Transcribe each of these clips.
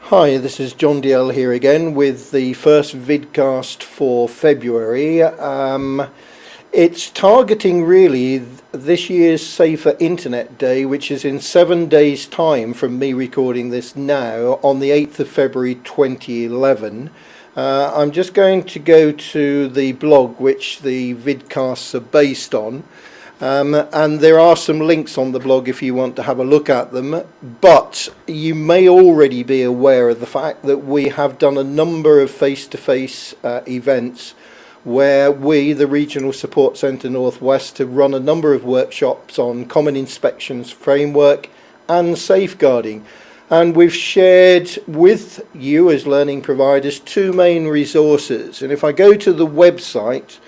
Hi, this is John DL here again with the first vidcast for February. It's targeting really this year's Safer Internet Day, which is in 7 days' time from me recording this now on the 8th of February 2011. I'm just going to go to the blog which the vidcasts are based on. And there are some links on the blog if you want to have a look at them, but you may already be aware of the fact that we have done a number of face-to-face events where we, the Regional Support Centre Northwest, have run a number of workshops on Common Inspections Framework and safeguarding. And we've shared with you as learning providers two main resources. And if I go to the website,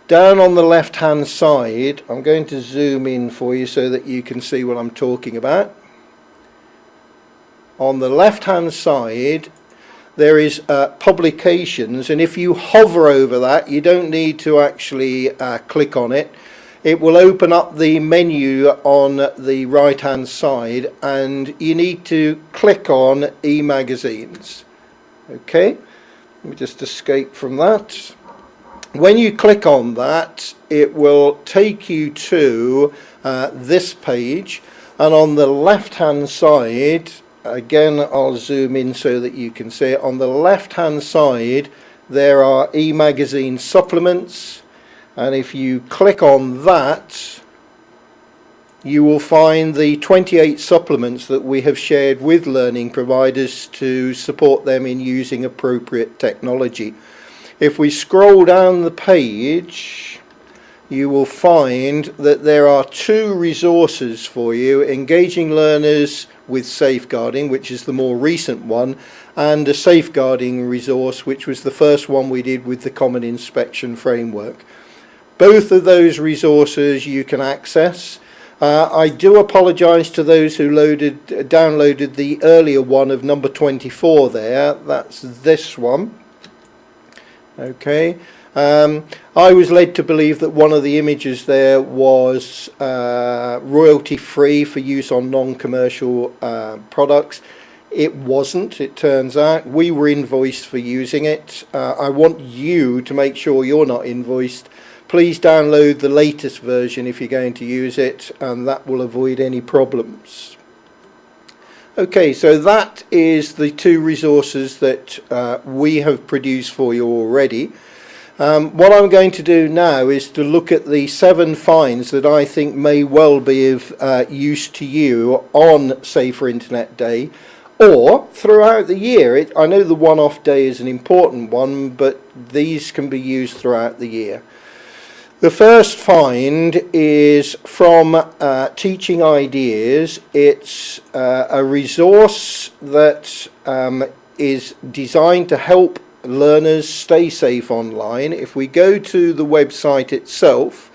down on the left hand side, I'm going to zoom in for you so that you can see what I'm talking about. On the left hand side there is publications, and if you hover over that, you don't need to actually click on it. It will open up the menu on the right hand side and you need to click on e-magazines. Okay, let me just escape from that. When you click on that, it will take you to this page, and on the left hand side, again I'll zoom in so that you can see it, on the left hand side there are e-magazine supplements, and if you click on that you will find the 28 supplements that we have shared with learning providers to support them in using appropriate technology. If we scroll down the page, you will find that there are two resources for you: Engaging Learners with Safeguarding, which is the more recent one, and a safeguarding resource, which was the first one we did with the Common Inspection Framework. Both of those resources you can access. I do apologise to those who downloaded the earlier one of number 24 there. That's this one. Okay, I was led to believe that one of the images there was royalty free for use on non-commercial products. It wasn't, it turns out. We were invoiced for using it. I want you to make sure you're not invoiced. Please download the latest version if you're going to use it, and that will avoid any problems. Okay, so that is the two resources that we have produced for you already. What I'm going to do now is to look at the 7 finds that I think may well be of use to you on Safer Internet Day or throughout the year. I know the one-off day is an important one, but these can be used throughout the year. The first find is from Teaching Ideas. It's a resource that is designed to help learners stay safe online. If we go to the website itself,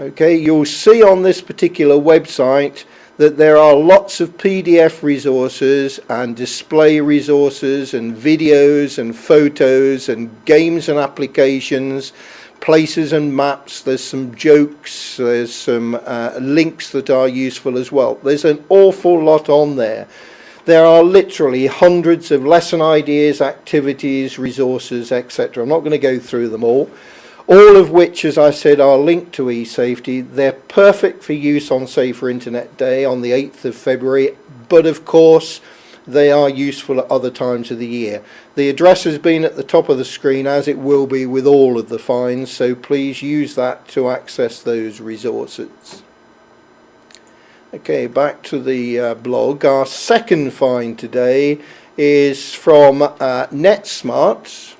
okay, you'll see on this particular website that there are lots of PDF resources and display resources and videos and photos and games and applications, places and maps. There's some jokes, there's some links that are useful as well. There's an awful lot on there. There are literally hundreds of lesson ideas, activities, resources, etc. I'm not going to go through them all of which, as I said, are linked to eSafety. They're perfect for use on Safer Internet Day on the 8th of February, but of course they are useful at other times of the year. The address has been at the top of the screen, as it will be with all of the finds, so please use that to access those resources. Okay, back to the blog. Our second find today is from NetSmarts.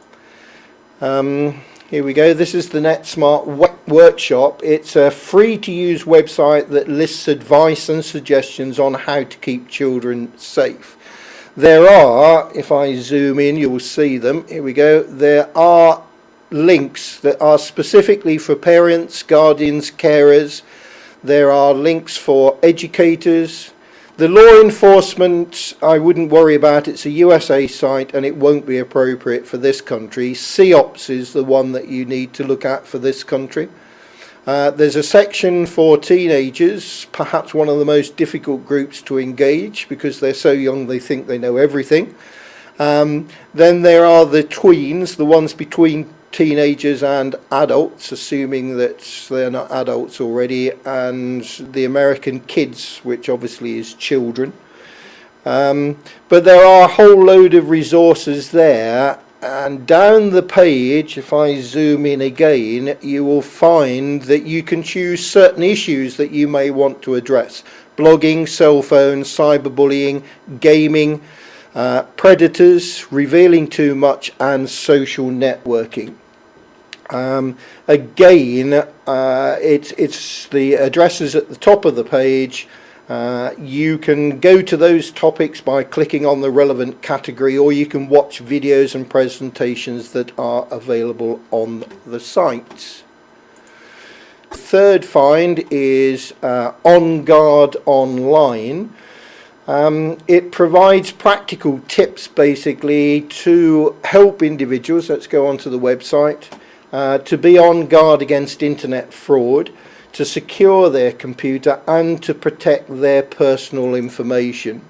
Here we go. This is the NetSmart workshop. It's a free-to-use website that lists advice and suggestions on how to keep children safe. There are, if I zoom in, you'll see them. Here we go. There are links that are specifically for parents, guardians, carers. There are links for educators. The law enforcement, I wouldn't worry about. It's a USA site and it won't be appropriate for this country. CEOPS is the one that you need to look at for this country. There's a section for teenagers, perhaps one of the most difficult groups to engage because they're so young they think they know everything. Then there are the tweens, the ones between teenagers and adults, assuming that they're not adults already, and the American kids, which obviously is children. But there are a whole load of resources there, and down the page, if I zoom in again, you will find that you can choose certain issues that you may want to address: blogging, cell phones, cyberbullying, gaming, predators, revealing too much, and social networking. Again, it's the addresses at the top of the page. You can go to those topics by clicking on the relevant category, or you can watch videos and presentations that are available on the site. Third find is OnGuard Online. It provides practical tips basically to help individuals, let's go onto the website, to be on guard against internet fraud, to secure their computer, and to protect their personal information.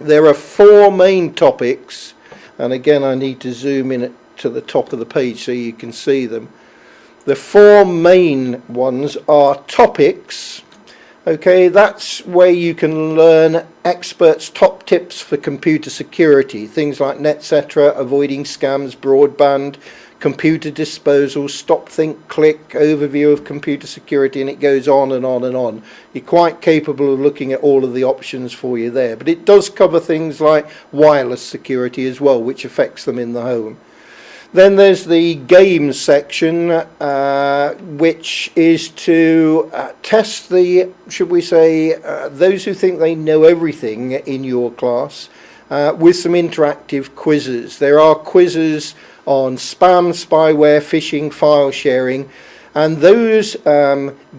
There are 4 main topics, and again I need to zoom in to the top of the page so you can see them. The 4 main ones are topics. Okay, that's where you can learn experts' top tips for computer security, things like NetSmarts, avoiding scams, broadband, computer disposal, stop, think, click, overview of computer security, and it goes on and on and on. You're quite capable of looking at all of the options for you there, but it does cover things like wireless security as well, which affects them in the home. Then there's the games section, which is to test the, should we say, those who think they know everything in your class, with some interactive quizzes. There are quizzes on spam, spyware, phishing, file sharing, and those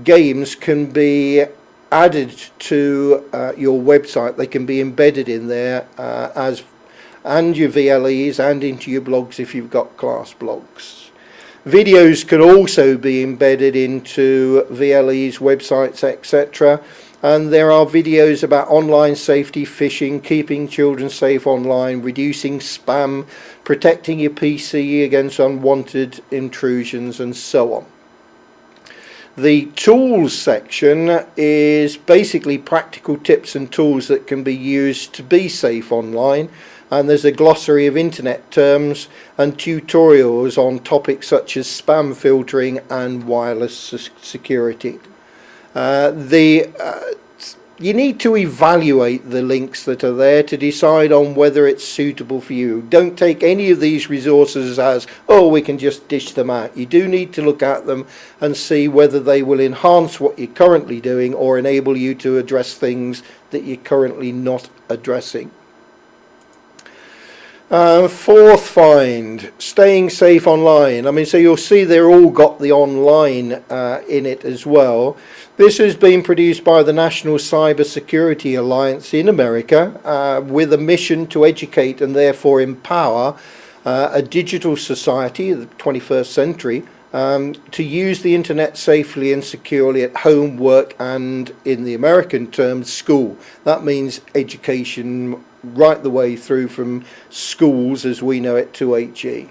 games can be added to your website. They can be embedded in there and your VLEs and into your blogs if you've got class blogs. Videos can also be embedded into VLEs, websites, etc. And there are videos about online safety, phishing, keeping children safe online, reducing spam, protecting your PC against unwanted intrusions, and so on. The tools section is basically practical tips and tools that can be used to be safe online, and there's a glossary of internet terms and tutorials on topics such as spam filtering and wireless security. You need to evaluate the links that are there to decide on whether it's suitable for you. Don't take any of these resources as, oh, we can just dish them out. You do need to look at them and see whether they will enhance what you're currently doing or enable you to address things that you're currently not addressing. Fourth find, staying safe online. I mean, so you'll see they're all got the online in it as well. This has been produced by the National Cyber Security Alliance in America with a mission to educate and therefore empower a digital society, the 21st century, to use the internet safely and securely at home, work, and in the American terms, school. That means education right the way through from schools as we know it to HE.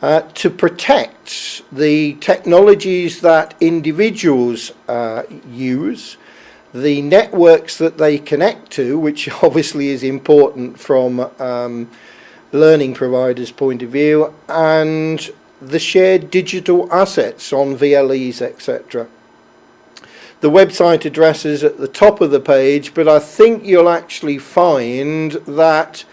To protect the technologies that individuals use, the networks that they connect to, which obviously is important from learning providers' point of view, and the shared digital assets on VLEs, etc. The website address is at the top of the page, but I think you'll actually find that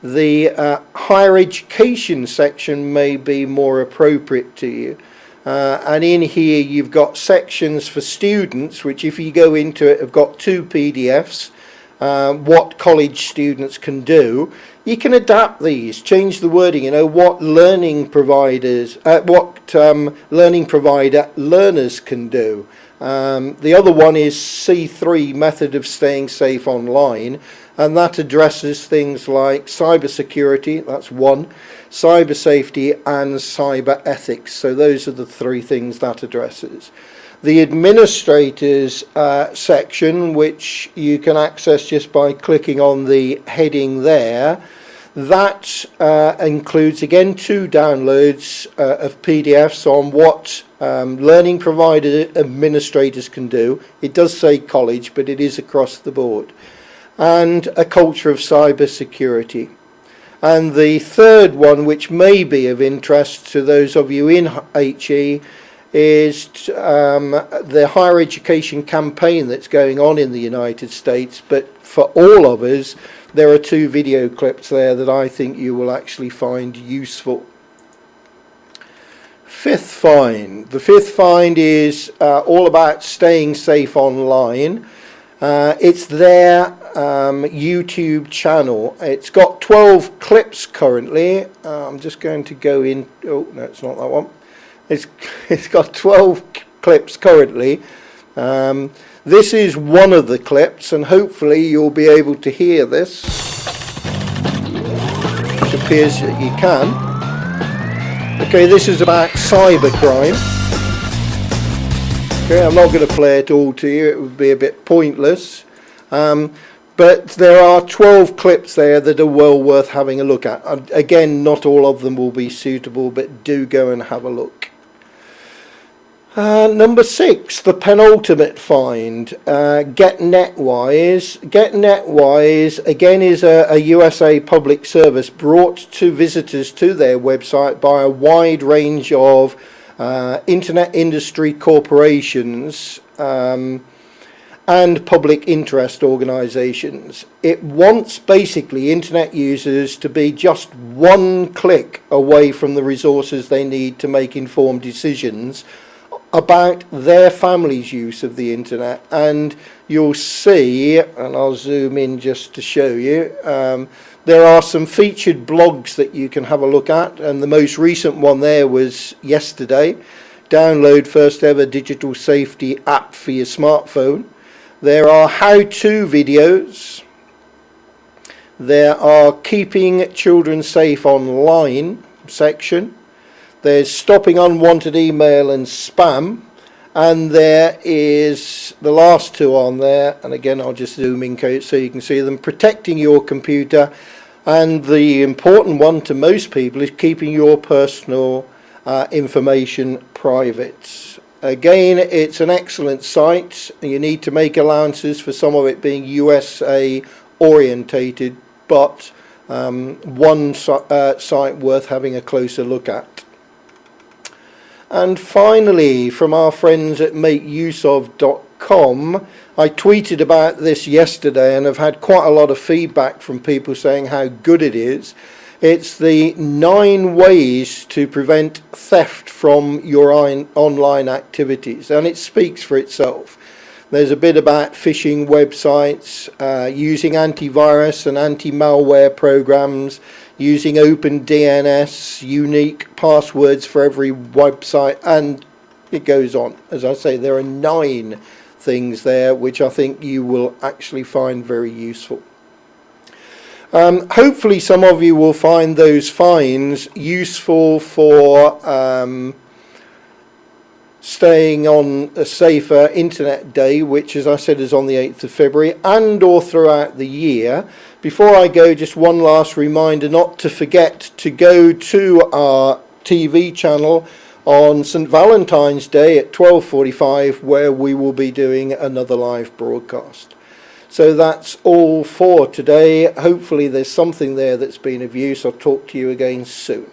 the higher education section may be more appropriate to you. And in here you've got sections for students, which if you go into it have got 2 PDFs, what college students can do. You can adapt these, change the wording, you know, what learning providers, learning provider learners can do. The other one is C3, method of staying safe online, and that addresses things like cyber security, that's 1, cyber safety and cyber ethics. So those are the 3 things that addresses. The administrators section, which you can access just by clicking on the heading there, That includes again 2 downloads of PDFs on what learning provider administrators can do. It does say college, but it is across the board. And a culture of cyber security. And the third one, which may be of interest to those of you in HE, is the higher education campaign that's going on in the United States. But for all of us, there are 2 video clips there that I think you will actually find useful. Fifth find. The fifth find is all about staying safe online. It's their YouTube channel. It's got 12 clips currently. I'm just going to go in. Oh, no, it's not that one. It's got 12 clips currently. This is one of the clips, and hopefully you'll be able to hear this. It appears that you can. Okay, this is about cybercrime. Okay, I'm not going to play it all to you, it would be a bit pointless. But there are 12 clips there that are well worth having a look at. Again, not all of them will be suitable, but do go and have a look. Number 6, the penultimate find, Get Netwise. Get Netwise, again, is a USA public service brought to visitors to their website by a wide range of internet industry corporations and public interest organisations. It wants basically internet users to be just one click away from the resources they need to make informed decisions about their family's use of the internet. And you'll see, and I'll zoom in just to show you, there are some featured blogs that you can have a look at, and the most recent one there was yesterday. Download first ever digital safety app for your smartphone. There are how-to videos. There are keeping children safe online section. There's stopping unwanted email and spam, and there is the last 2 on there, and again I'll just zoom in so you can see them, protecting your computer, and the important one to most people is keeping your personal information private. Again, it's an excellent site. You need to make allowances for some of it being USA orientated, but one site worth having a closer look at. And finally, from our friends at makeuseof.com, I tweeted about this yesterday and have had quite a lot of feedback from people saying how good it is. It's the 9 ways to prevent theft from your online activities, and it speaks for itself. There's a bit about phishing websites, using antivirus and anti-malware programs, using open DNS, unique passwords for every website, and it goes on. As I say, there are 9 things there which I think you will actually find very useful. Hopefully some of you will find those finds useful for staying on a safer internet day, which, as I said, is on the 8th of February, and or throughout the year. Before I go, just one last reminder not to forget to go to our TV channel on St. Valentine's Day at 12:45, where we will be doing another live broadcast. So that's all for today. Hopefully there's something there that's been of use. I'll talk to you again soon.